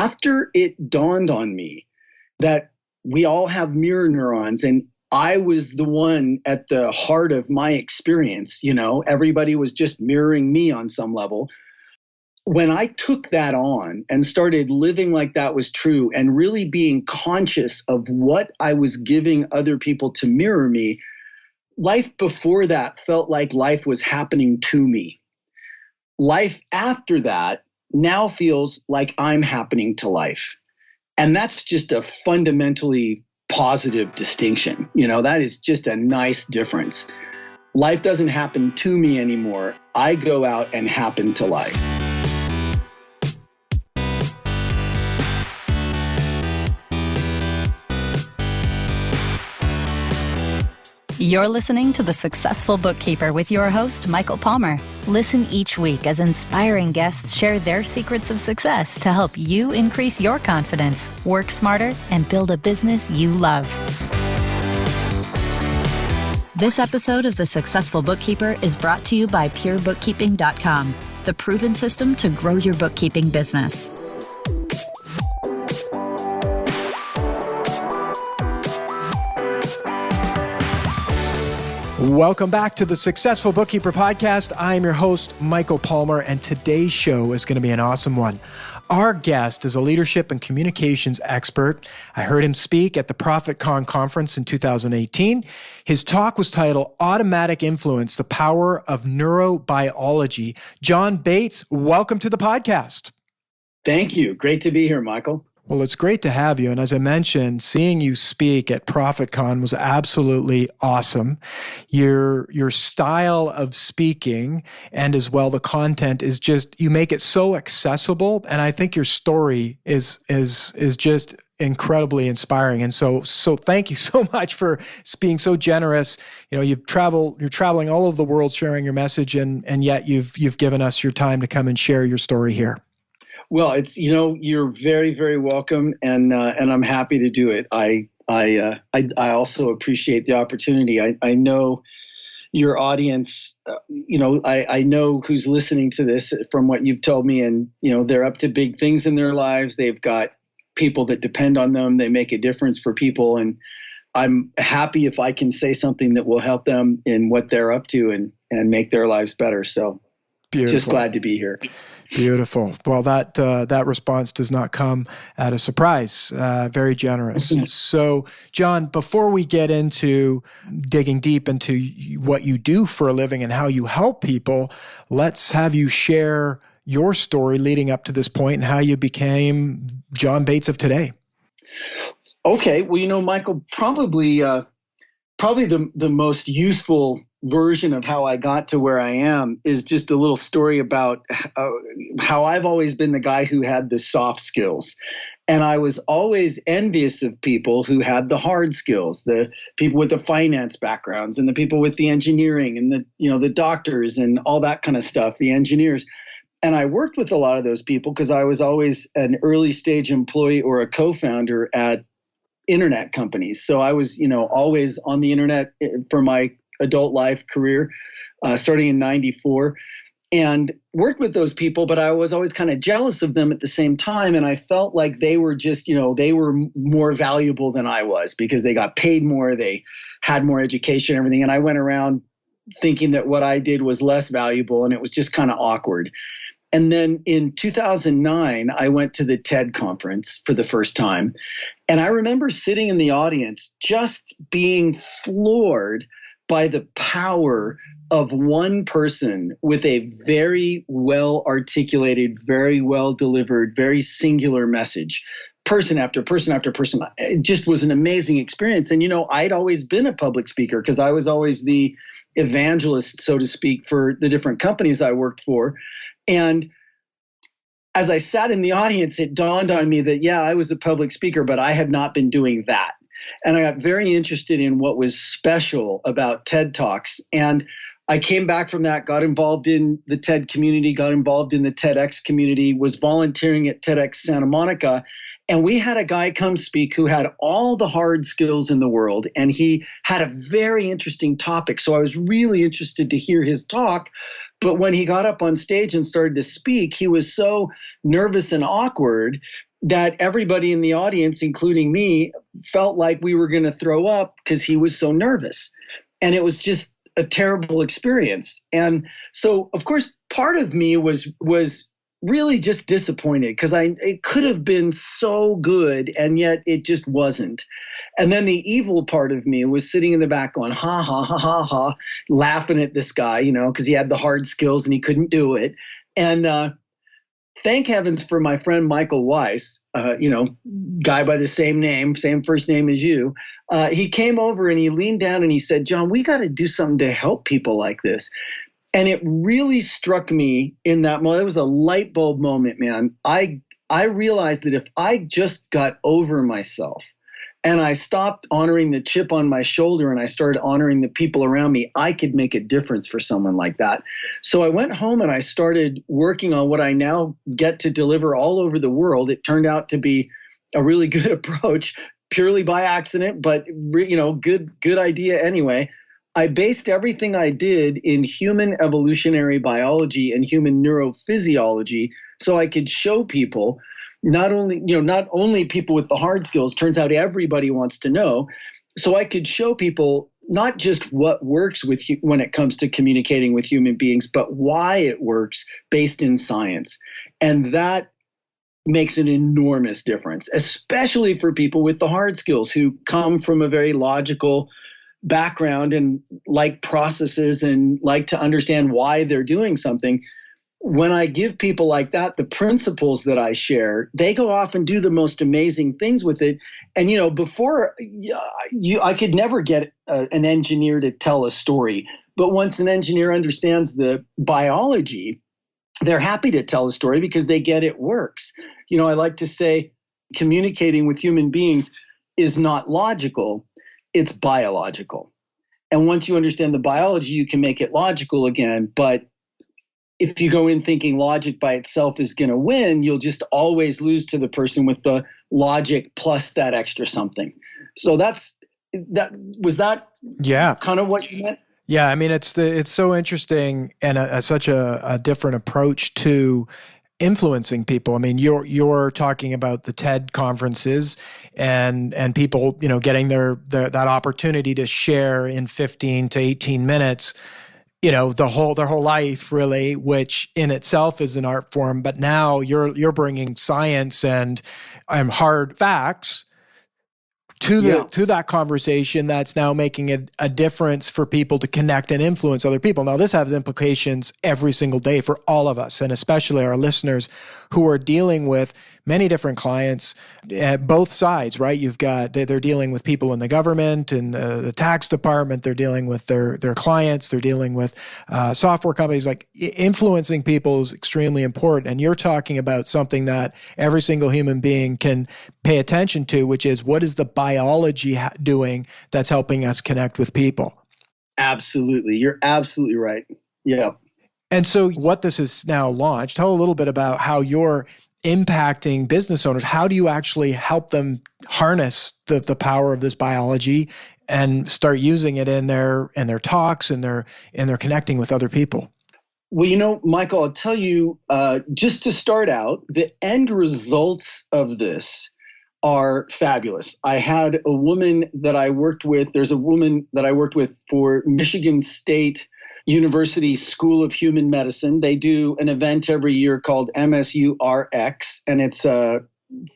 after it dawned on me that we all have mirror neurons, and I was the one at the heart of my experience, everybody was just mirroring me on some level. When I took that on and started living like that was true and really being conscious of what I was giving other people to mirror me, life before that felt like life was happening to me. Life after that now feels like I'm happening to life. And that's just a fundamentally positive distinction. That is just a nice difference. Life doesn't happen to me anymore. I go out and happen to life. You're listening to The Successful Bookkeeper with your host, Michael Palmer. Listen each week as inspiring guests share their secrets of success to help you increase your confidence, work smarter, and build a business you love. This episode of The Successful Bookkeeper is brought to you by PureBookkeeping.com, the proven system to grow your bookkeeping business. Welcome back to the Successful Bookkeeper Podcast. I am your host, Michael Palmer, and today's show is going to be an awesome one. Our guest is a leadership and communications expert. I heard him speak at the ProfitCon conference in 2018. His talk was titled Automatic Influence, the Power of Neurobiology. John Bates, welcome to the podcast. Thank you. Great to be here, Michael. Well, it's great to have you. And as I mentioned, seeing you speak at ProfitCon was absolutely awesome. Your style of speaking and as well the content is just, you make it so accessible. And I think your story is just incredibly inspiring. And so thank you so much for being so generous. You're traveling all over the world sharing your message, and yet you've given us your time to come and share your story here. Well, it's, you're very, very welcome, and I'm happy to do it. I also appreciate the opportunity. I know your audience, I know who's listening to this from what you've told me, and, they're up to big things in their lives. They've got people that depend on them. They make a difference for people, and I'm happy if I can say something that will help them in what they're up to and make their lives better. So Beautiful. Just glad to be here. Beautiful. Well, that response does not come at a surprise. Very generous. So, John, before we get into digging deep into what you do for a living and how you help people, let's have you share your story leading up to this point and how you became John Bates of today. Okay. Well, Michael, probably the most useful version of how I got to where I am is just a little story about how I've always been the guy who had the soft skills. And I was always envious of people who had the hard skills, the people with the finance backgrounds and the people with the engineering and the doctors and all that kind of stuff, the engineers. And I worked with a lot of those people because I was always an early stage employee or a co-founder at internet companies. So I was, always on the internet for my adult life career, starting in 94, and worked with those people, but I was always kind of jealous of them at the same time. And I felt like they were just, they were more valuable than I was because they got paid more, they had more education, everything. And I went around thinking that what I did was less valuable, and it was just kind of awkward. And then in 2009, I went to the TED conference for the first time. And I remember sitting in the audience just being floored by the power of one person with a very well articulated, very well delivered, very singular message, person after person after person. It just was an amazing experience. And, I'd always been a public speaker because I was always the evangelist, so to speak, for the different companies I worked for. And as I sat in the audience, it dawned on me that, I was a public speaker, but I had not been doing that. And I got very interested in what was special about TED Talks. And I came back from that, got involved in the TED community, got involved in the TEDx community, was volunteering at TEDx Santa Monica. And we had a guy come speak who had all the hard skills in the world. And he had a very interesting topic. So I was really interested to hear his talk. But when he got up on stage and started to speak, he was so nervous and awkward that everybody in the audience, including me, felt like we were going to throw up because he was so nervous. And it was just a terrible experience. And so, of course, part of me was really just disappointed because it could have been so good, and yet it just wasn't. And then the evil part of me was sitting in the back going, ha, ha, ha, ha, ha, laughing at this guy, because he had the hard skills and he couldn't do it. And thank heavens for my friend Michael Weiss, guy by the same name, same first name as you. He came over and he leaned down and he said, John, we got to do something to help people like this. And it really struck me in that moment. It was a light bulb moment, man. I realized that if I just got over myself and I stopped honoring the chip on my shoulder and I started honoring the people around me, I could make a difference for someone like that. So I went home and I started working on what I now get to deliver all over the world. It turned out to be a really good approach, purely by accident, but good idea anyway. I based everything I did in human evolutionary biology and human neurophysiology so I could show people not only people with the hard skills, turns out everybody wants to know, so I could show people not just what works with when it comes to communicating with human beings, but why it works based in science. And that makes an enormous difference, especially for people with the hard skills who come from a very logical background and like processes and like to understand why they're doing something. When I give people like that the principles that I share, they go off and do the most amazing things with it. And, before I could never get an engineer to tell a story. But once an engineer understands the biology, they're happy to tell a story because they get it works. I like to say communicating with human beings is not logical. It's biological. And once you understand the biology, you can make it logical again. But if you go in thinking logic by itself is going to win, you'll just always lose to the person with the logic plus that extra something. So was that kind of what you meant? Yeah, I mean, it's so interesting and such a different approach to influencing people. I mean, you're talking about the TED conferences and people, getting that opportunity to share in 15 to 18 minutes, their whole life really, which in itself is an art form. But now you're bringing science and hard facts to that conversation that's now making a difference for people to connect and influence other people. Now, this has implications every single day for all of us, and especially our listeners who are dealing with many different clients at both sides, right? They're dealing with people in the government and the tax department. They're dealing with their clients. They're dealing with software companies. Like, influencing people is extremely important. And you're talking about something that every single human being can pay attention to, which is, what is the biology doing that's helping us connect with people? Absolutely. You're absolutely right. Yeah. And so what this is now launched, tell a little bit about how you're impacting business owners. How do you actually help them harness the power of this biology and start using it in their talks and their connecting with other people? Well, Michael, I'll tell you, just to start out, the end results of this are fabulous. I had a woman that I worked with. There's a woman that I worked with for Michigan State University School of Human Medicine. They do an event every year called MSURX, and it's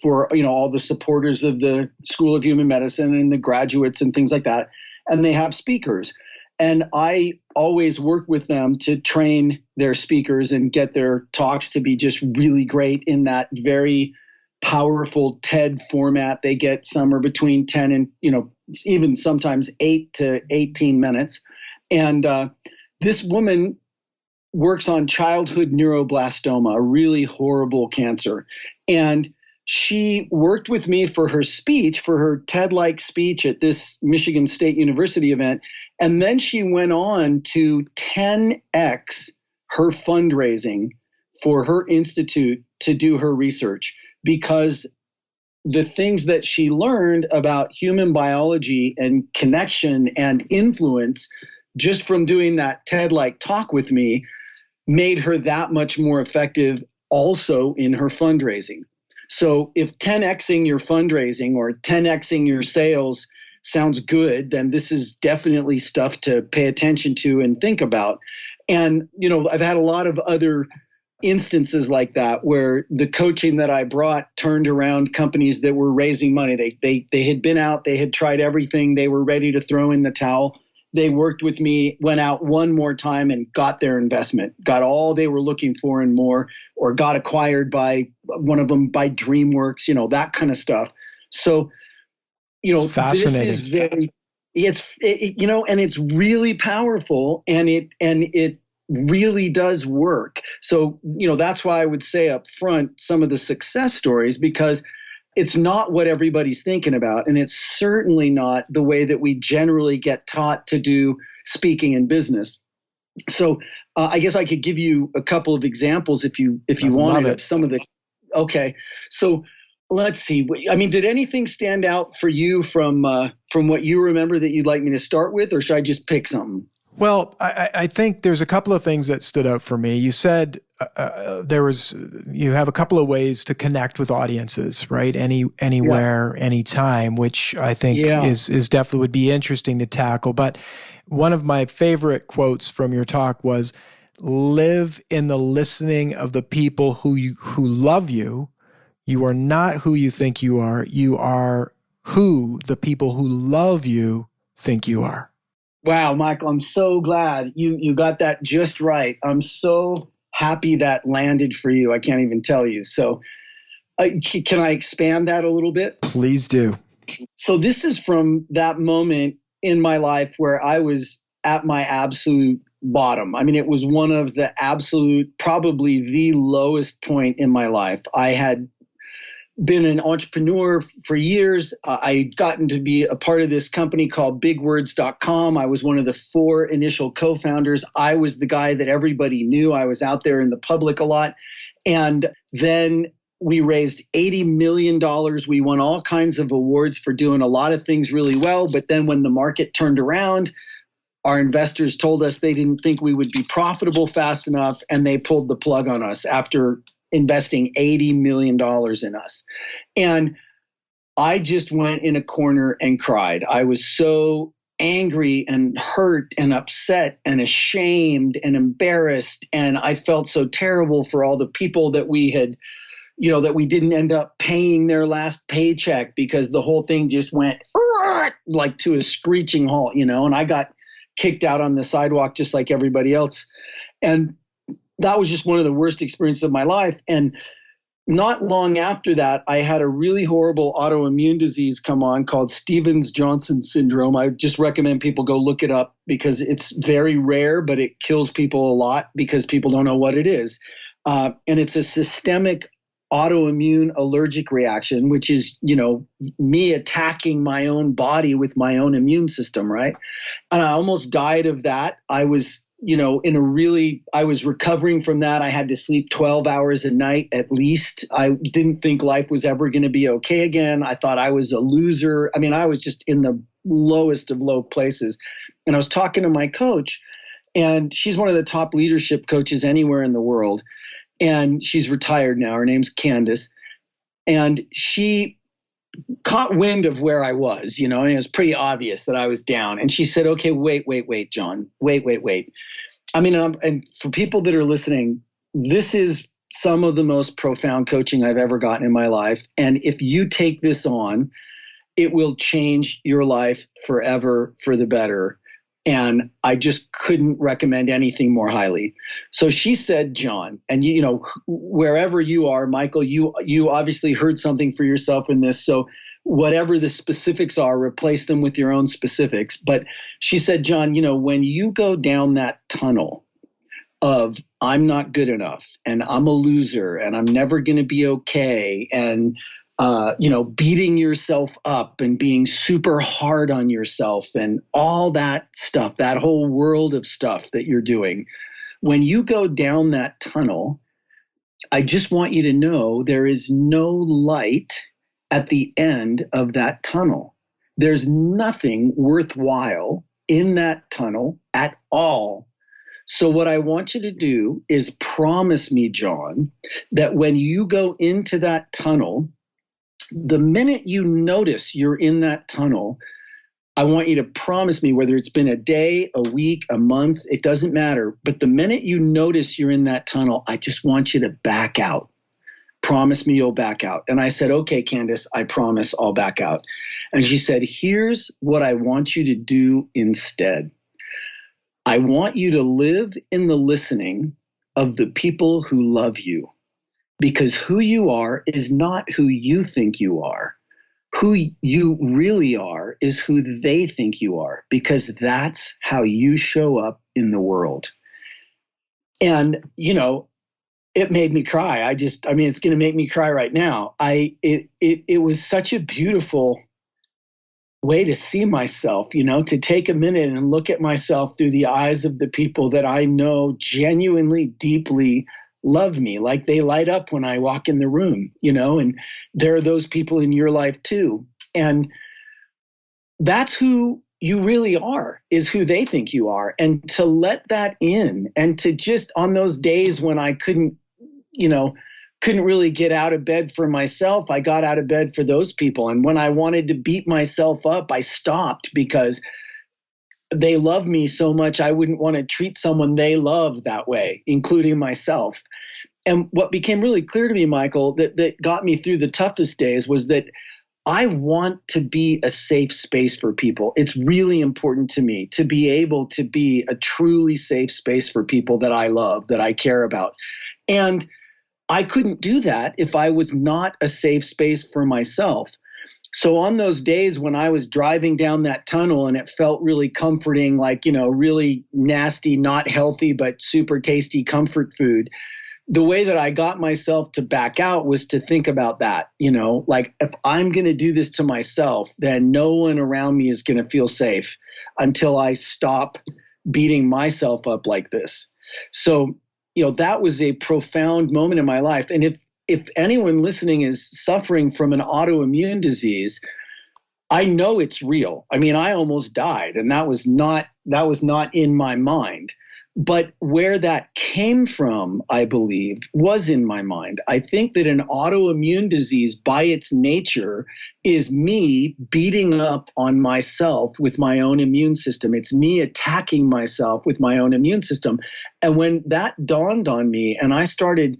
for all the supporters of the School of Human Medicine and the graduates and things like that. And they have speakers. And I always work with them to train their speakers and get their talks to be just really great in that very powerful TED format. They get somewhere between 10 and, even sometimes 8 to 18 minutes. And this woman works on childhood neuroblastoma, a really horrible cancer. And she worked with me for her speech, for her TED-like speech at this Michigan State University event. And then she went on to 10x her fundraising for her institute to do her research, because the things that she learned about human biology and connection and influence just from doing that TED-like talk with me made her that much more effective also in her fundraising. So if 10xing your fundraising or 10xing your sales sounds good, then this is definitely stuff to pay attention to and think about. And, I've had a lot of other instances like that where the coaching that I brought turned around companies that were raising money. They had been out, they had tried everything, they were ready to throw in the towel. They worked with me, went out one more time and got their investment, got all they were looking for and more, or got acquired by one of them by DreamWorks, that kind of stuff. So, It's fascinating. this is and it's really powerful, and it really does work. So, that's why I would say up front some of the success stories, because it's not what everybody's thinking about. And it's certainly not the way that we generally get taught to do speaking in business. So I guess I could give you a couple of examples if you wanted of some of the, okay. So let's see. I mean, did anything stand out for you from what you remember that you'd like me to start with, or should I just pick something? Well, I think there's a couple of things that stood out for me. You said you have a couple of ways to connect with audiences, right? Anywhere, anytime, which I think is definitely would be interesting to tackle. But one of my favorite quotes from your talk was, "Live in the listening of the people who love you. You are not who you think you are. You are who the people who love you think you are." Wow, Michael, I'm so glad you got that just right. I'm so happy that landed for you. I can't even tell you. So can I expand that a little bit? Please do. So this is from that moment in my life where I was at my absolute bottom. I mean, it was one of the absolute, probably the lowest point in my life. I had been an entrepreneur for years. I'd gotten to be a part of this company called bigwords.com. I was one of the 4 initial co-founders. I was the guy that everybody knew. I was out there in the public a lot. And then we raised $80 million. We won all kinds of awards for doing a lot of things really well. But then when the market turned around, our investors told us they didn't think we would be profitable fast enough, and they pulled the plug on us after investing $80 million in us. And I just went in a corner and cried. I was so angry and hurt and upset and ashamed and embarrassed. And I felt so terrible for all the people that we had, that we didn't end up paying their last paycheck, because the whole thing just went like to a screeching halt, and I got kicked out on the sidewalk just like everybody else. And that was just one of the worst experiences of my life. And not long after that, I had a really horrible autoimmune disease come on called Stevens-Johnson syndrome. I just recommend people go look it up, because it's very rare, but it kills people a lot because people don't know what it is. And it's a systemic autoimmune allergic reaction, which is, me attacking my own body with my own immune system, right? And I almost died of that. I was I was recovering from that. I had to sleep 12 hours a night at least. I didn't think life was ever going to be okay again. I thought I was a loser. I mean, I was just in the lowest of low places. And I was talking to my coach, and she's one of the top leadership coaches anywhere in the world. And she's retired now. Her name's Candace. And she caught wind of where I was, and it was pretty obvious that I was down. And she said, "Okay, wait, John, wait. I mean, and for people that are listening, this is some of the most profound coaching I've ever gotten in my life. And if you take this on, it will change your life forever for the better. And I just couldn't recommend anything more highly." So she said, "John," and wherever you are, Michael, you obviously heard something for yourself in this. So whatever the specifics are, replace them with your own specifics. But she said, "John, when you go down that tunnel of I'm not good enough and I'm a loser and I'm never going to be okay, and beating yourself up and being super hard on yourself and all that stuff, that whole world of stuff that you're doing, when you go down that tunnel, I just want you to know there is no light at the end of that tunnel. There's nothing worthwhile in that tunnel at all. So what I want you to do is promise me, John, that when you go into that tunnel, the minute you notice you're in that tunnel, I want you to promise me, whether it's been a day, a week, a month, it doesn't matter. But the minute you notice you're in that tunnel, I just want you to back out. Promise me you'll back out. And I said, okay, Candace, I promise I'll back out. And she said, here's what I want you to do instead. I want you to live in the listening of the people who love you, because who you are is not who you think you are. Who you really are is who they think you are, because that's how you show up in the world. And, it made me cry. It's going to make me cry right now. It was such a beautiful way to see myself, to take a minute and look at myself through the eyes of the people that I know genuinely, deeply love me, like they light up when I walk in the room, and there are those people in your life too. And that's who you really are, is who they think you are. And to let that in, and to just, on those days when I couldn't really get out of bed for myself, I got out of bed for those people. And when I wanted to beat myself up, I stopped, because they love me so much, I wouldn't want to treat someone they love that way, including myself. And what became really clear to me, Michael, that got me through the toughest days, was that I want to be a safe space for people. It's really important to me to be able to be a truly safe space for people that I love, that I care about. And I couldn't do that if I was not a safe space for myself. So on those days when I was driving down that tunnel and it felt really comforting, like, really nasty, not healthy, but super tasty comfort food, the way that I got myself to back out was to think about that, like, if I'm going to do this to myself, then no one around me is going to feel safe until I stop beating myself up like this. So, that was a profound moment in my life. And if anyone listening is suffering from an autoimmune disease, I know it's real. I almost died, and that was not in my mind. But where that came from, I believe, was in my mind. I think that an autoimmune disease, by its nature, is me beating up on myself with my own immune system. It's me attacking myself with my own immune system. And when that dawned on me, and I started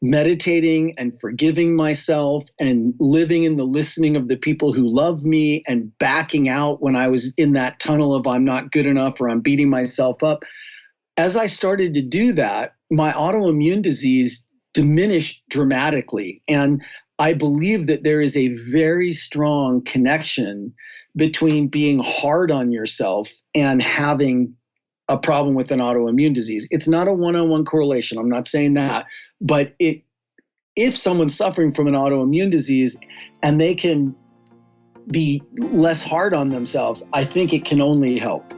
meditating and forgiving myself and living in the listening of the people who love me, and backing out when I was in that tunnel of I'm not good enough or I'm beating myself up, as I started to do that, my autoimmune disease diminished dramatically. And I believe that there is a very strong connection between being hard on yourself and having a problem with an autoimmune disease. It's not a one-on-one correlation. I'm not saying that. But if someone's suffering from an autoimmune disease and they can be less hard on themselves, I think it can only help.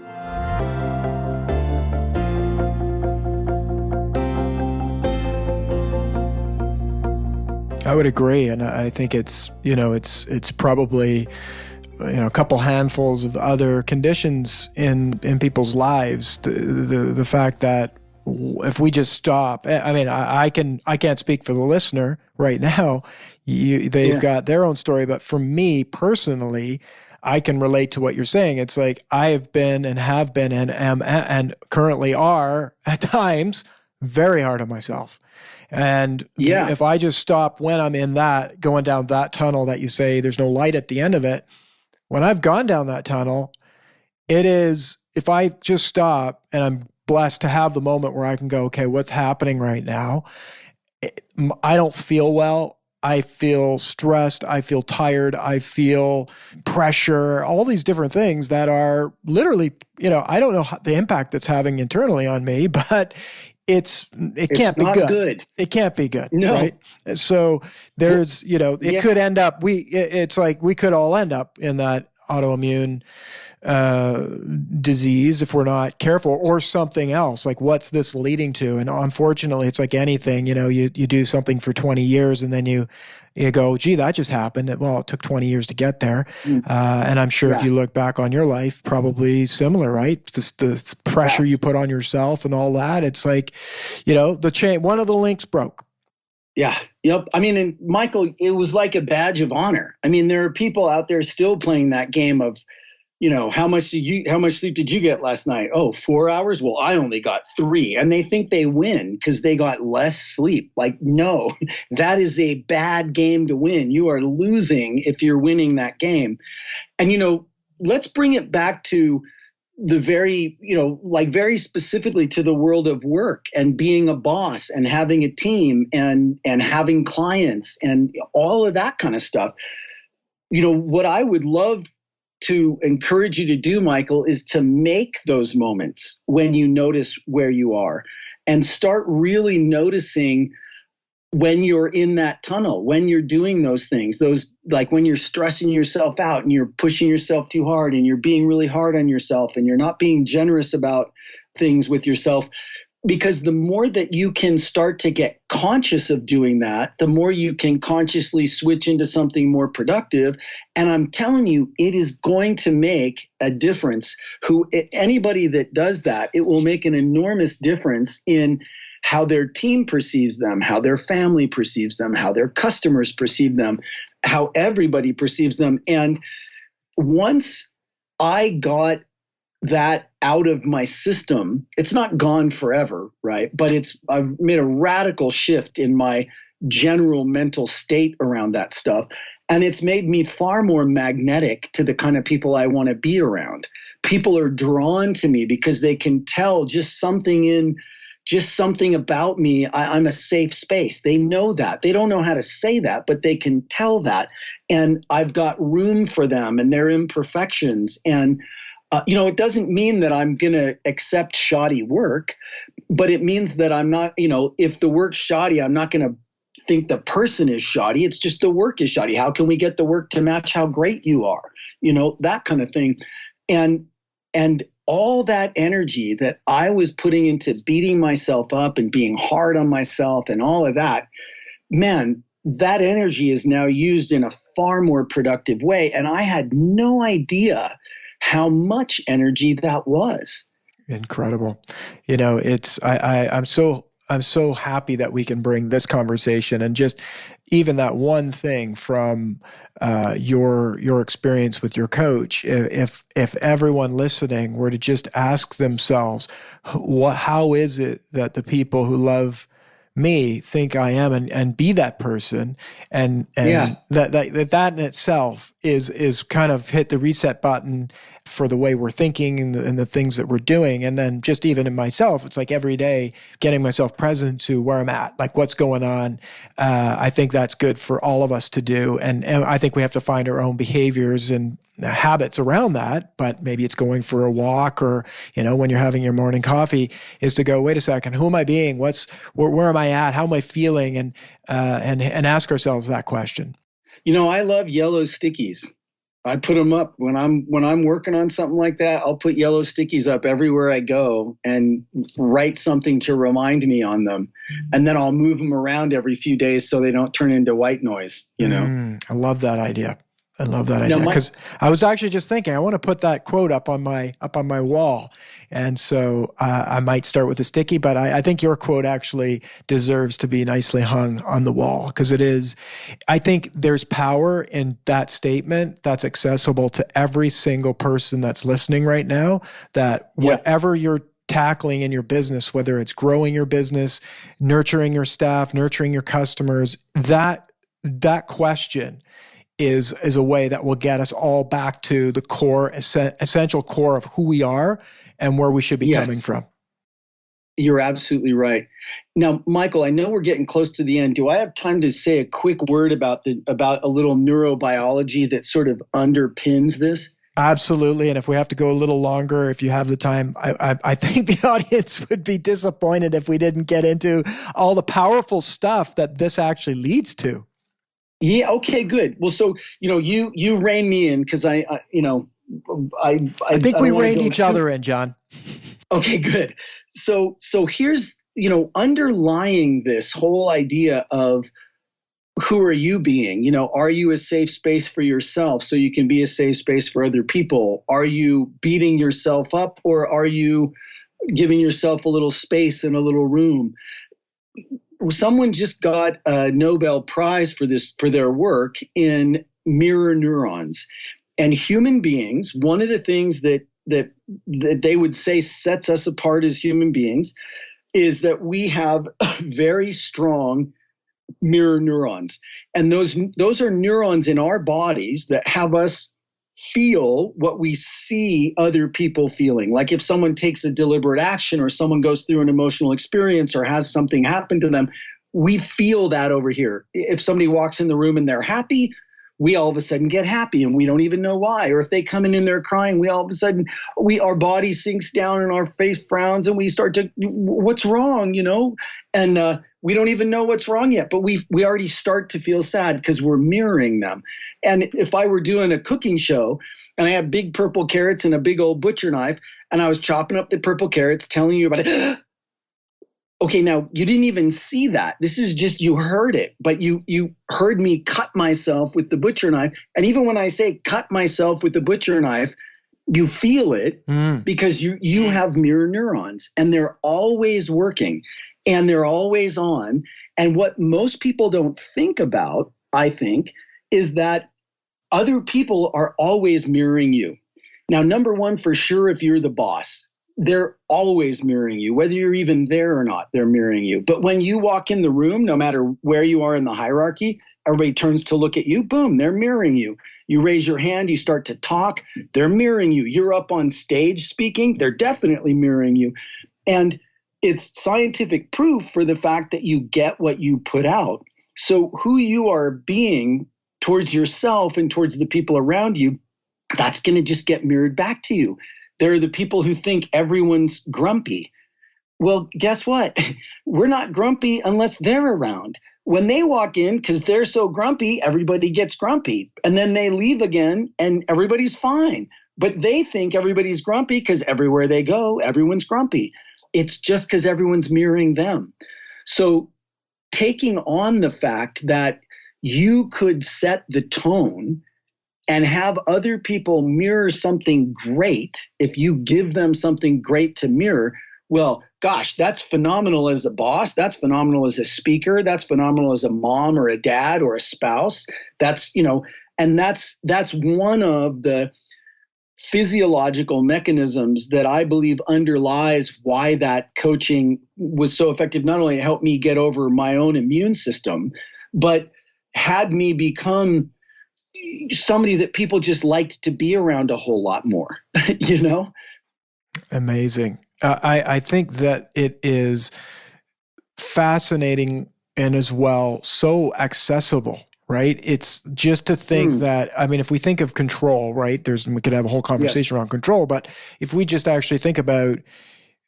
I would agree, and I think it's probably a couple handfuls of other conditions in people's lives. The fact that if we just stop, I can't speak for the listener right now. They've got their own story, but for me personally, I can relate to what you're saying. It's like I have been and am and currently are at times very hard on myself. And if I just stop when I'm in that, going down that tunnel that you say there's no light at the end of it, when I've gone down that tunnel, it is, if I just stop, and I'm blessed to have the moment where I can go, okay, what's happening right now? I don't feel well. I feel stressed. I feel tired. I feel pressure, all these different things that are literally, I don't know the impact that's having internally on me, but it can't be good. It can't be good. No. Right? So there's, it could end up, it's like we could all end up in that autoimmune disease if we're not careful, or something else. Like, what's this leading to? And unfortunately, it's like anything, you do something for 20 years and then you go, gee, that just happened. Well, it took 20 years to get there. And I'm sure if you look back on your life, probably similar, right? The pressure you put on yourself and all that. It's like, the chain, one of the links broke. Yeah. Yep. I mean, and Michael, it was like a badge of honor. I mean, there are people out there still playing that game of, how much sleep did you get last night? Oh, 4 hours? Well, I only got 3. And they think they win because they got less sleep. Like, no, that is a bad game to win. You are losing if you're winning that game. And, let's bring it back to the very, very specifically to the world of work and being a boss and having a team and having clients and all of that kind of stuff. What I would love to encourage you to do, Michael, is to make those moments when you notice where you are and start really noticing when you're in that tunnel, when you're doing those things, like when you're stressing yourself out and you're pushing yourself too hard and you're being really hard on yourself and you're not being generous about things with yourself. Because the more that you can start to get conscious of doing that, the more you can consciously switch into something more productive. And I'm telling you, it is going to make a difference. Anybody that does that, it will make an enormous difference in how their team perceives them, how their family perceives them, how their customers perceive them, how everybody perceives them. And once I got that out of my system, it's not gone forever, right? But I've made a radical shift in my general mental state around that stuff. And it's made me far more magnetic to the kind of people I want to be around. People are drawn to me because they can tell just something about me. I'm a safe space. They know that. They don't know how to say that, but they can tell that. And I've got room for them and their imperfections. And it doesn't mean that I'm going to accept shoddy work, but it means that I'm not, if the work's shoddy, I'm not going to think the person is shoddy. It's just the work is shoddy. How can we get the work to match how great you are? That kind of thing. And all that energy that I was putting into beating myself up and being hard on myself and all of that, man, that energy is now used in a far more productive way. And I had no idea how much energy that was. Incredible. I'm so happy that we can bring this conversation and just even that one thing from your experience with your coach. If everyone listening were to just ask themselves, how is it that the people who love me think I am and be that person, and that in itself is kind of hit the reset button for the way we're thinking and the things that we're doing. And then just even in myself, it's like every day getting myself present to where I'm at, like what's going on. I think that's good for all of us to do. And I think we have to find our own behaviors and habits around that, but maybe it's going for a walk or, when you're having your morning coffee, is to go, wait a second, who am I being? Where am I at? How am I feeling? And ask ourselves that question. I love yellow stickies. I put them up when I'm working on something like that. I'll put yellow stickies up everywhere I go and write something to remind me on them. And then I'll move them around every few days so they don't turn into white noise, I love that idea. I love that idea because I was actually just thinking I want to put that quote up on my wall, and so I might start with a sticky. But I think your quote actually deserves to be nicely hung on the wall because it is. I think there's power in that statement that's accessible to every single person that's listening right now. That whatever you're tackling in your business, whether it's growing your business, nurturing your staff, nurturing your customers, that question is a way that will get us all back to the core, essential core of who we are and where we should be coming from. You're absolutely right. Now, Michael, I know we're getting close to the end. Do I have time to say a quick word about a little neurobiology that sort of underpins this? Absolutely. And if we have to go a little longer, if you have the time, I think the audience would be disappointed if we didn't get into all the powerful stuff that this actually leads to. Yeah. Okay. Good. Well, so you rein me in because I I think we don't wanna reined go each other in, John. Okay. Good. So here's underlying this whole idea of who are you being? Are you a safe space for yourself so you can be a safe space for other people? Are you beating yourself up, or are you giving yourself a little space and a little room? Someone just got a Nobel Prize for their work in mirror neurons. And human beings, one of the things that they would say sets us apart as human beings is that we have very strong mirror neurons. And those are neurons in our bodies that have us feel what we see other people feeling. Like if someone takes a deliberate action, or someone goes through an emotional experience, or has something happen to them, we feel that over here. If somebody walks in the room and they're happy, we all of a sudden get happy and we don't even know why. Or if they come in and they're crying, we all of a sudden, our body sinks down and our face frowns and we start to, what's wrong, And we don't even know what's wrong yet, but we already start to feel sad because we're mirroring them. And if I were doing a cooking show and I had big purple carrots and a big old butcher knife, and I was chopping up the purple carrots, telling you about it, okay, now you didn't even see that. This is just, you heard it, but you heard me cut myself with the butcher knife. And even when I say cut myself with the butcher knife, you feel it because you have mirror neurons, and they're always working and they're always on. And what most people don't think about, I think, is that other people are always mirroring you. Now, number one, for sure, if you're the boss, they're always mirroring you, whether you're even there or not, they're mirroring you. But when you walk in the room, no matter where you are in the hierarchy, everybody turns to look at you, boom, they're mirroring you. You raise your hand, you start to talk, they're mirroring you. You're up on stage speaking, they're definitely mirroring you. And it's scientific proof for the fact that you get what you put out. So who you are being towards yourself and towards the people around you, that's going to just get mirrored back to you. There are the people who think everyone's grumpy. Well, guess what? We're not grumpy unless they're around. When they walk in, because they're so grumpy, everybody gets grumpy. And then they leave again and everybody's fine. But they think everybody's grumpy because everywhere they go, everyone's grumpy. It's just because everyone's mirroring them. So taking on the fact that you could set the tone and have other people mirror something great, if you give them something great to mirror, well, gosh, that's phenomenal as a boss. That's phenomenal as a speaker. That's phenomenal as a mom or a dad or a spouse. That's, and that's one of the physiological mechanisms that I believe underlies why that coaching was so effective. Not only helped me get over my own immune system, but had me become somebody that people just liked to be around a whole lot more, Amazing. I think that it is fascinating and as well so accessible, right? It's just to think that, if we think of control, right? We could have a whole conversation around control, but if we just actually think about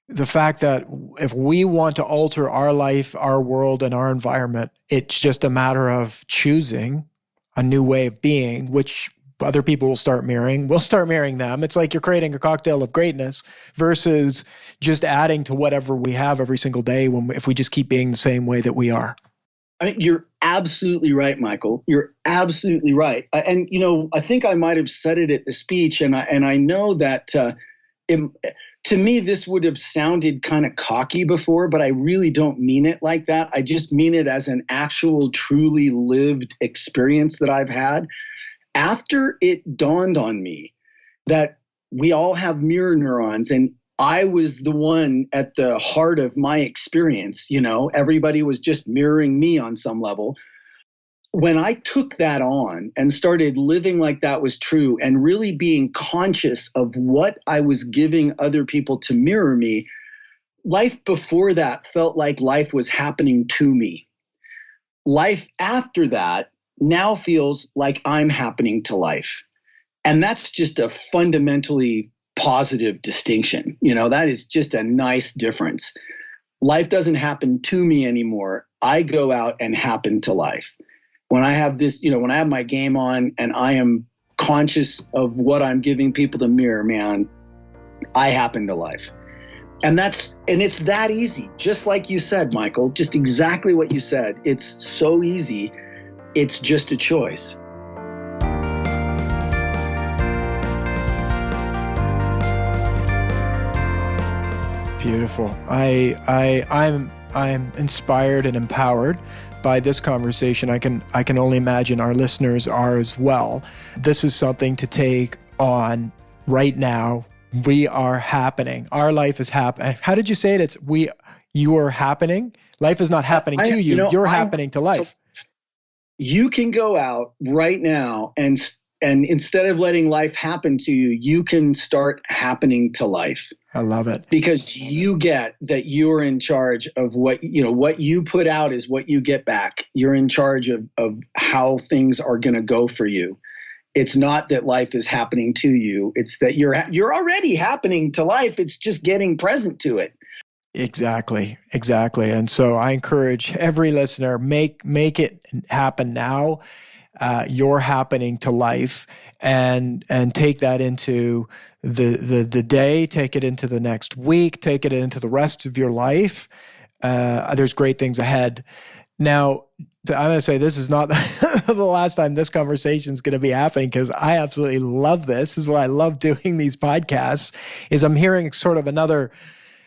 the fact that if we want to alter our life, our world, and our environment, it's just a matter of choosing a new way of being, which other people will start mirroring. We'll start mirroring them. It's like you're creating a cocktail of greatness versus just adding to whatever we have every single day if we just keep being the same way that we are. You're absolutely right, Michael. You're absolutely right. And, I think I might have said it at the speech, and I know that to me, this would have sounded kind of cocky before, but I really don't mean it like that. I just mean it as an actual, truly lived experience that I've had. After it dawned on me that we all have mirror neurons, and I was the one at the heart of my experience, everybody was just mirroring me on some level. When I took that on and started living like that was true and really being conscious of what I was giving other people to mirror me, life before that felt like life was happening to me. Life after that now feels like I'm happening to life. And that's just a fundamentally positive distinction. That is just a nice difference. Life doesn't happen to me anymore. I go out and happen to life. when I have this, when I have my game on and I am conscious of what I'm giving people to mirror, man, I happen to life. And it's that easy. Just like you said, Michael, just exactly what you said. It's so easy. It's just a choice. Beautiful. I'm inspired and empowered by this conversation. I can only imagine our listeners are as well. This is something to take on right now. We are happening. Our life is happening. How did you say it? You are happening. Life is not happening to you. You're happening to life. You can go out right now and instead of letting life happen to you, you can start happening to life. I love it. Because you get that you're in charge of what you put out is what you get back. You're in charge of how things are going to go for you. It's not that life is happening to you. It's that you're already happening to life. It's just getting present to it. Exactly. And so I encourage every listener, make it happen now. You're happening to life, and take that into the day, take it into the next week, take it into the rest of your life. There's great things ahead. Now, I'm going to say this is not the last time this conversation is going to be happening, because I absolutely love this. This is what I love doing these podcasts, is I'm hearing sort of another,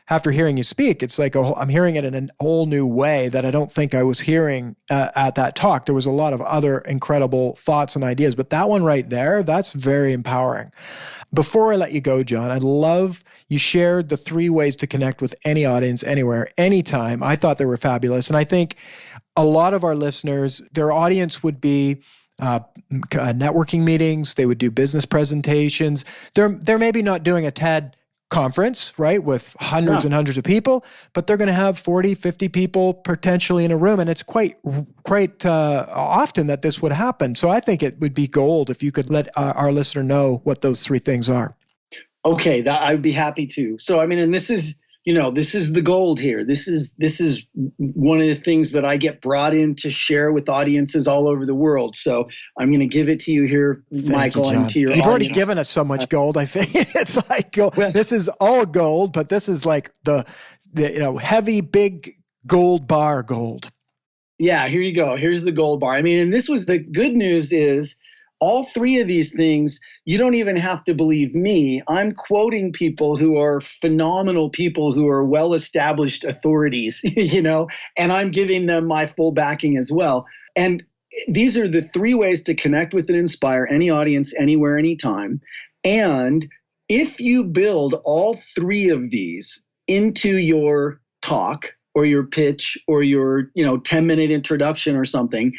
after hearing you speak, it's like I'm hearing it in a whole new way that I don't think I was hearing at that talk. There was a lot of other incredible thoughts and ideas, but that one right there, that's very empowering. Before I let you go, John, I'd love, you shared the 3 ways to connect with any audience, anywhere, anytime. I thought they were fabulous. And I think a lot of our listeners, their audience would be networking meetings. They would do business presentations. They're maybe not doing a TED conference, right, with hundreds and hundreds of people, but they're going to have 40, 50 people potentially in a room. And it's quite often that this would happen. So I think it would be gold if you could let our listener know what those 3 things are. Okay, I'd be happy to. So, I mean, and this is the gold here. This is one of the things that I get brought in to share with audiences all over the world. So I'm going to give it to you here, Michael, and to your audience. You've already given us so much gold. I think it's like this is all gold, but this is like the heavy, big gold bar gold. Yeah, here you go. Here's the gold bar. I mean, and this was the good news is, all 3 of these things, you don't even have to believe me. I'm quoting people who are phenomenal people who are well-established authorities, and I'm giving them my full backing as well. And these are the 3 ways to connect with and inspire any audience, anywhere, anytime. And if you build all 3 of these into your talk or your pitch or your 10-minute introduction or something,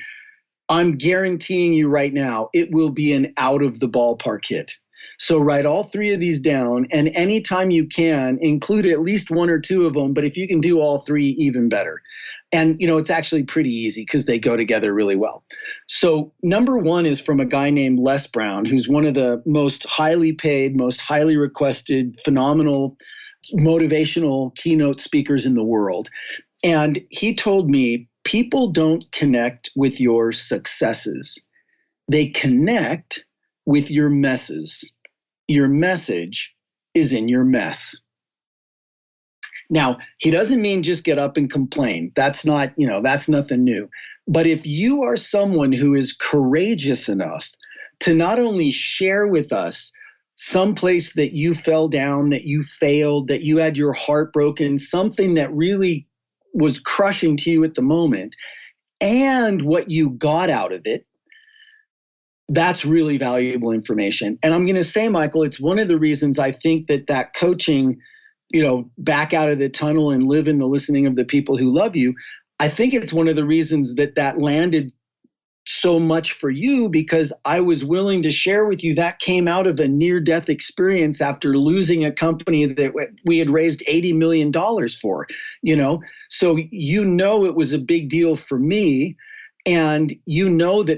I'm guaranteeing you right now, it will be an out of the ballpark hit. So write all 3 of these down, and anytime you can, include at least 1 or 2 of them. But if you can do all 3, even better. And, it's actually pretty easy because they go together really well. So number 1 is from a guy named Les Brown, who's one of the most highly paid, most highly requested, phenomenal, motivational keynote speakers in the world. And he told me, people don't connect with your successes. They connect with your messes. Your message is in your mess. Now, he doesn't mean just get up and complain. That's not, that's nothing new. But if you are someone who is courageous enough to not only share with us someplace that you fell down, that you failed, that you had your heart broken, something that really was crushing to you at the moment, and what you got out of it, that's really valuable information. And I'm going to say, Michael, it's one of the reasons I think that coaching, back out of the tunnel and live in the listening of the people who love you, I think it's one of the reasons that landed so much for you, because I was willing to share with you that came out of a near-death experience after losing a company that we had raised $80 million for, So it was a big deal for me, and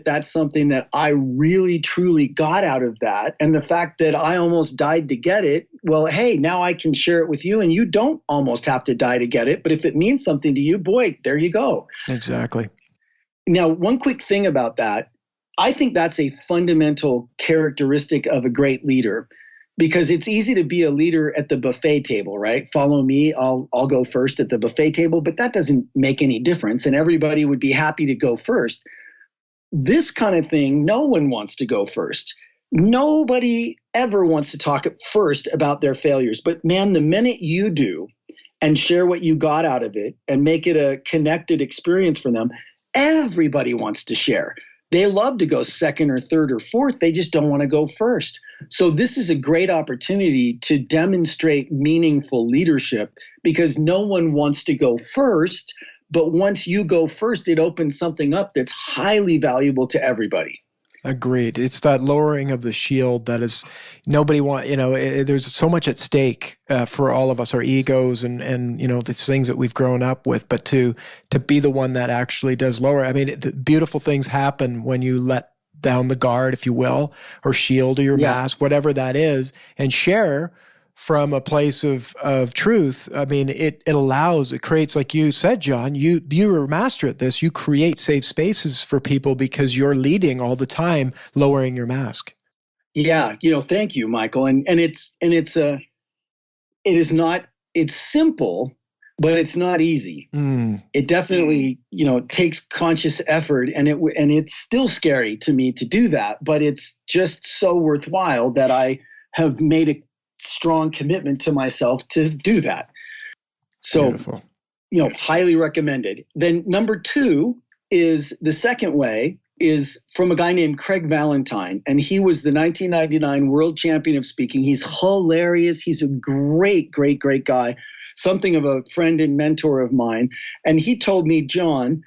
that's something that I really, truly got out of that. And the fact that I almost died to get it, well, hey, now I can share it with you, and you don't almost have to die to get it. But if it means something to you, boy, there you go. Exactly. Now, one quick thing about that, I think that's a fundamental characteristic of a great leader, because it's easy to be a leader at the buffet table, right? Follow me, I'll go first at the buffet table, but that doesn't make any difference, and everybody would be happy to go first. This kind of thing, no one wants to go first. Nobody ever wants to talk first about their failures. But man, the minute you do and share what you got out of it and make it a connected experience for them, everybody wants to share. They love to go second or third or fourth. They just don't want to go first. So this is a great opportunity to demonstrate meaningful leadership, because no one wants to go first. But once you go first, it opens something up that's highly valuable to everybody. Agreed. It's that lowering of the shield that is nobody there's so much at stake for all of us, our egos and the things that we've grown up with, but to be the one that actually does lower. I mean, the beautiful things happen when you let down the guard, if you will, or shield or your mask, whatever that is, and share from a place of truth. I mean, it creates, like you said, John, you're a master at this. You create safe spaces for people because you're leading all the time, lowering your mask. Yeah. Thank you, Michael. It's simple, but it's not easy. It definitely, takes conscious effort, and it's still scary to me to do that, but it's just so worthwhile that I have made a strong commitment to myself to do that. So, beautiful. Highly recommended. Then number 2 is the second way is from a guy named Craig Valentine, and he was the 1999 world champion of speaking. He's hilarious. He's a great, great, great guy, something of a friend and mentor of mine. And he told me, John,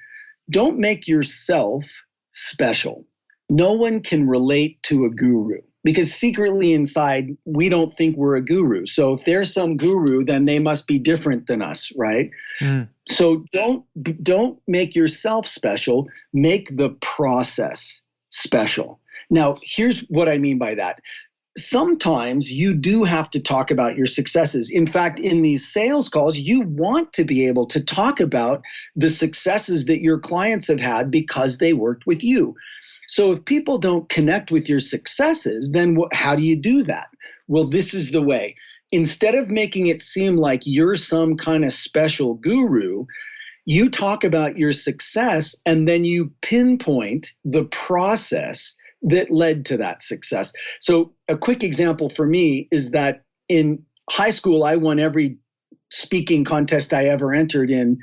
don't make yourself special. No one can relate to a guru, because secretly inside, we don't think we're a guru. So if there's some guru, then they must be different than us, right? So don't make yourself special. Make the process special. Now, here's what I mean by that. Sometimes you do have to talk about your successes. In fact, in these sales calls, you want to be able to talk about the successes that your clients have had because they worked with you. So if people don't connect with your successes, then how do you do that? Well, this is the way. Instead of making it seem like you're some kind of special guru, you talk about your success and then you pinpoint the process that led to that success. So a quick example for me is that in high school, I won every speaking contest I ever entered in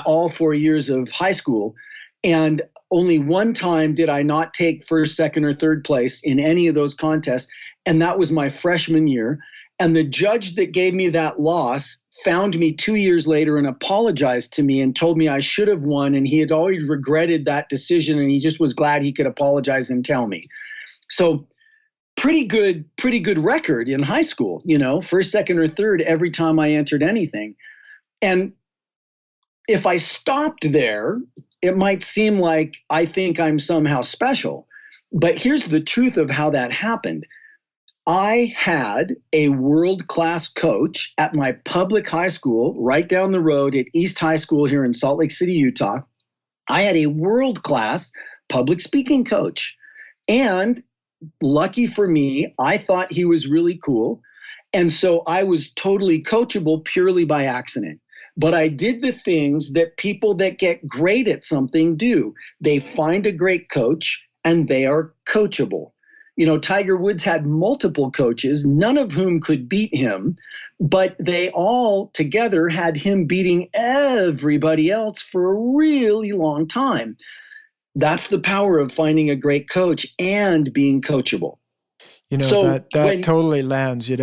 all 4 years of high school. And only one time did I not take first, second, or third place in any of those contests, and that was my freshman year. And the judge that gave me that loss found me 2 years later and apologized to me and told me I should have won, and he had already regretted that decision, and he just was glad he could apologize and tell me. So pretty good record in high school, first, second, or third every time I entered anything. And if I stopped there, it might seem like I think I'm somehow special. But here's the truth of how that happened. I had a world-class coach at my public high school right down the road at East High School here in Salt Lake City, Utah. I had a world-class public speaking coach. And lucky for me, I thought he was really cool. And so I was totally coachable purely by accident. But I did the things that people that get great at something do. They find a great coach and they are coachable. Tiger Woods had multiple coaches, none of whom could beat him, but they all together had him beating everybody else for a really long time. That's the power of finding a great coach and being coachable. That totally lands, and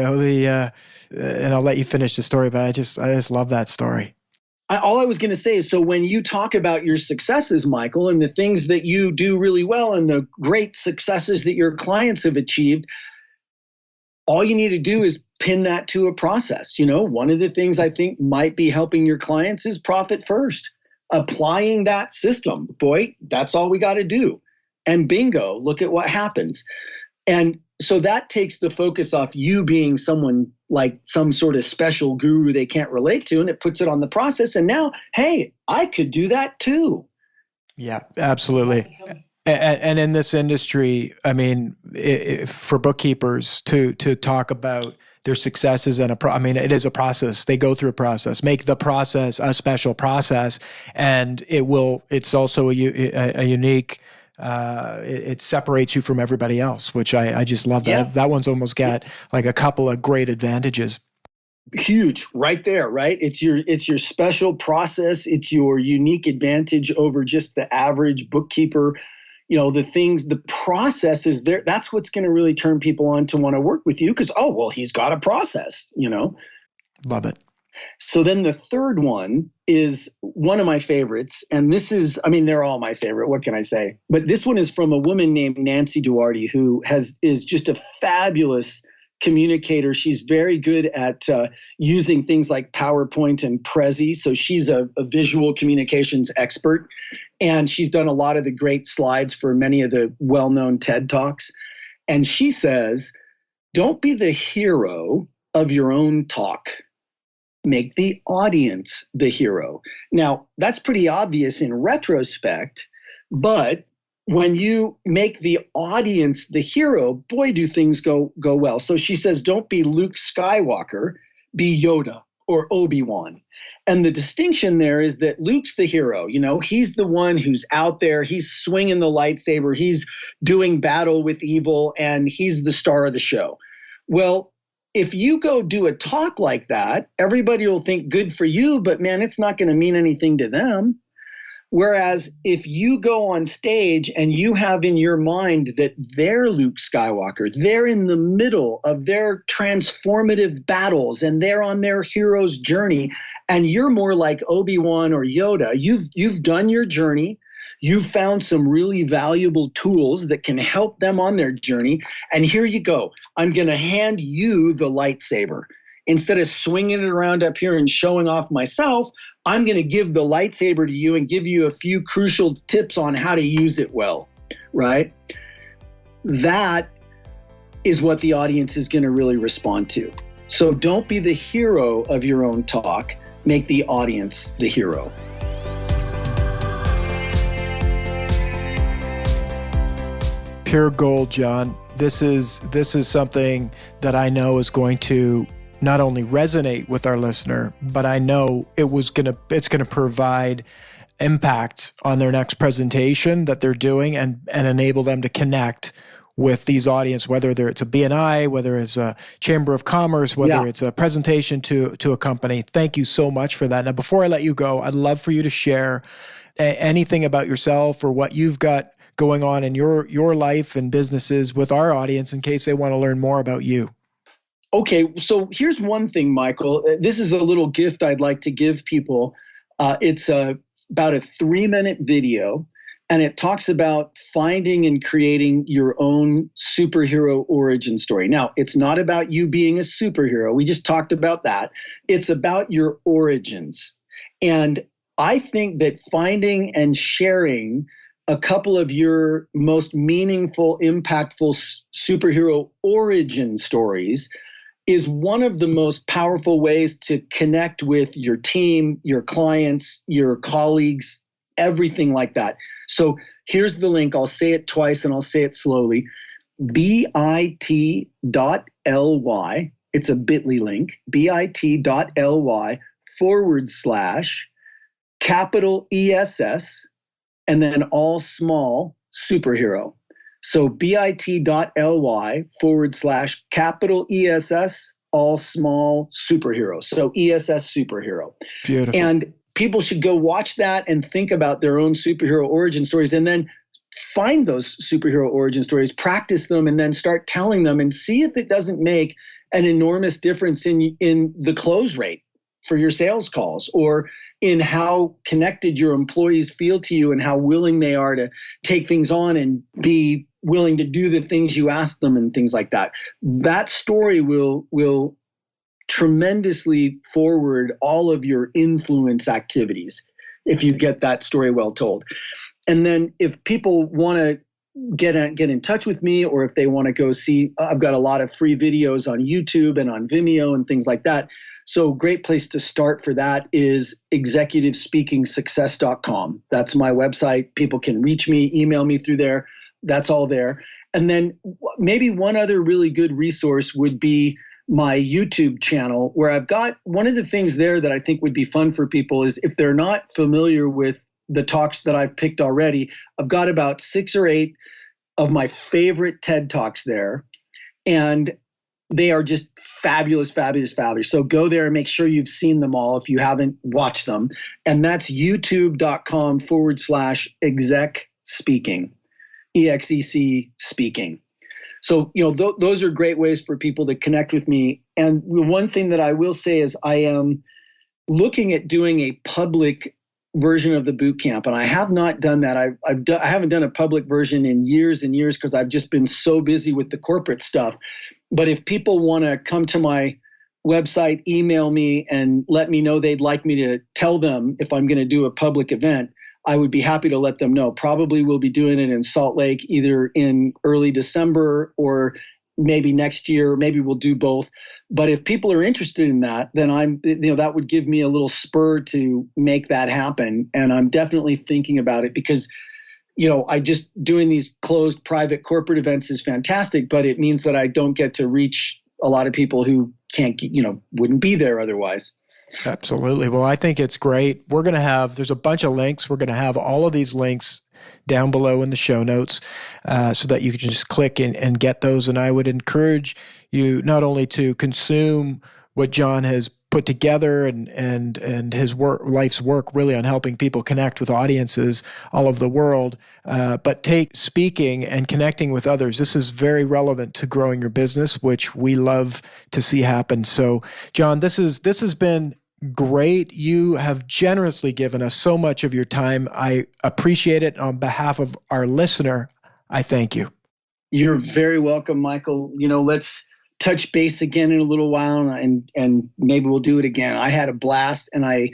I'll let you finish the story, but I just love that story. All I was going to say is, so when you talk about your successes, Michael, and the things that you do really well and the great successes that your clients have achieved, all you need to do is pin that to a process. One of the things I think might be helping your clients is profit first. Applying that system, boy, that's all we got to do. And bingo, look at what happens. And so that takes the focus off you being someone like some sort of special guru they can't relate to, and it puts it on the process. And now, hey, I could do that too. Yeah, absolutely. And in this industry, I mean, for bookkeepers to talk about their successes and I mean, it is a process. They go through a process. Make the process a special process, and it's also a unique. It separates you from everybody else, which I just love. That that one's almost got like a couple of great advantages. Huge, right there, right? It's your special process. It's your unique advantage over just the average bookkeeper. You know, the process is there. That's what's going to really turn people on to want to work with you because, oh, well, he's got a process, you know. Love it. So then the third one is one of my favorites. And this is, I mean, they're all my favorite. What can I say? But this one is from a woman named Nancy Duarte, who is just a fabulous communicator. She's very good at using things like PowerPoint and Prezi. So she's a visual communications expert. And she's done a lot of the great slides for many of the well-known TED Talks. And she says, don't be the hero of your own talk. Make the audience the hero. Now, that's pretty obvious in retrospect, but when you make the audience the hero, boy, do things go well. So she says, don't be Luke Skywalker, be Yoda or Obi-Wan. And the distinction there is that Luke's the hero. You know, he's the one who's out there. He's swinging the lightsaber. He's doing battle with evil, and he's the star of the show. Well, if you go do a talk like that, everybody will think good for you, but man, it's not going to mean anything to them. Whereas if you go on stage and you have in your mind that they're Luke Skywalker, they're in the middle of their transformative battles and they're on their hero's journey, and you're more like Obi-Wan or Yoda, you've done your journey. You've found some really valuable tools that can help them on their journey. And here you go. I'm going to hand you the lightsaber. Instead of swinging it around up here and showing off myself, I'm going to give the lightsaber to you and give you a few crucial tips on how to use it well, right? That is what the audience is going to really respond to. So don't be the hero of your own talk. Make the audience the hero. Pure gold, John. This is something that I know is going to not only resonate with our listener, but I know it's going to provide impact on their next presentation that they're doing and enable them to connect with these audience, whether it's a BNI, whether it's a Chamber of Commerce, whether it's a presentation to a company. Thank you so much for that. Now, before I let you go, I'd love for you to share anything about yourself or what you've got going on in your life and businesses with our audience in case they want to learn more about you. Okay, so here's one thing, Michael. This is a little gift I'd like to give people. It's about a 3-minute video, and it talks about finding and creating your own superhero origin story. Now, it's not about you being a superhero. We just talked about that. It's about your origins. And I think that finding and sharing a couple of your most meaningful, impactful superhero origin stories is one of the most powerful ways to connect with your team, your clients, your colleagues, everything like that. So here's the link. I'll say it twice and I'll say it slowly. bit.ly. It's a bit.ly link. bit.ly / capital ESS and then all small superhero. So bit.ly / capital ESS, all small superhero. So ESS superhero. Beautiful. And people should go watch that and think about their own superhero origin stories and then find those superhero origin stories, practice them, and then start telling them and see if it doesn't make an enormous difference in the close rate for your sales calls or in how connected your employees feel to you and how willing they are to take things on and be willing to do the things you ask them and things like that. That story will tremendously forward all of your influence activities if you get that story well told. And then if people want to get in touch with me, or if they want to go see, I've got a lot of free videos on YouTube and on Vimeo and things like that. So great place to start for that is executivespeakingsuccess.com. That's my website. People can reach me, email me through there. That's all there. And then maybe one other really good resource would be my YouTube channel, where I've got one of the things there that I think would be fun for people is if they're not familiar with the talks that I've picked already, I've got about 6 or 8 of my favorite TED Talks there. And they are just fabulous, fabulous, fabulous. So go there and make sure you've seen them all if you haven't watched them. And that's youtube.com/exec speaking, EXEC speaking. So, those are great ways for people to connect with me. And one thing that I will say is I am looking at doing a public version of the boot camp, and I have not done that. I haven't done a public version in years and years because I've just been so busy with the corporate stuff. But if people want to come to my website, email me and let me know they'd like me to tell them if I'm going to do a public event, I would be happy to let them know. Probably we'll be doing it in Salt Lake either in early December or maybe next year. Maybe we'll do both. But if people are interested in that, then that would give me a little spur to make that happen. And I'm definitely thinking about it because, I just doing these closed private corporate events is fantastic, but it means that I don't get to reach a lot of people who can't, wouldn't be there otherwise. Absolutely. Well, I think it's great. There's a bunch of links. We're going to have all of these links down below in the show notes so that you can just click and get those. And I would encourage you not only to consume what John has put together and his life's work really on helping people connect with audiences all over the world, but take speaking and connecting with others. This is very relevant to growing your business, which we love to see happen. So, John, this has been great. You have generously given us so much of your time. I appreciate it. On behalf of our listener, I thank you. You're very welcome, Michael. Let's touch base again in a little while and maybe we'll do it again. I had a blast and I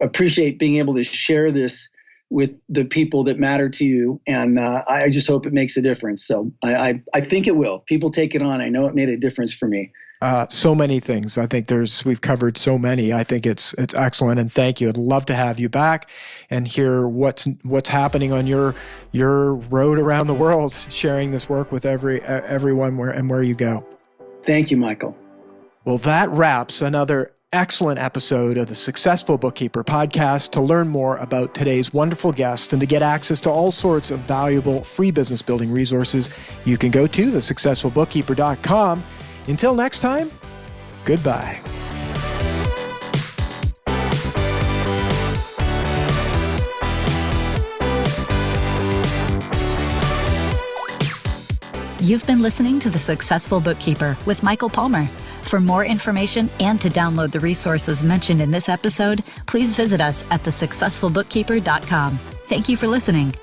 appreciate being able to share this with the people that matter to you. And I just hope it makes a difference. So I think it will. People take it on. I know it made a difference for me. So many things. I think we've covered so many. I think it's excellent, and thank you. I'd love to have you back and hear what's happening on your road around the world, sharing this work with everyone where you go. Thank you, Michael. Well, that wraps another excellent episode of the Successful Bookkeeper podcast. To learn more about today's wonderful guest and to get access to all sorts of valuable free business building resources, you can go to thesuccessfulbookkeeper.com. Until next time, goodbye. You've been listening to The Successful Bookkeeper with Michael Palmer. For more information and to download the resources mentioned in this episode, please visit us at thesuccessfulbookkeeper.com. Thank you for listening.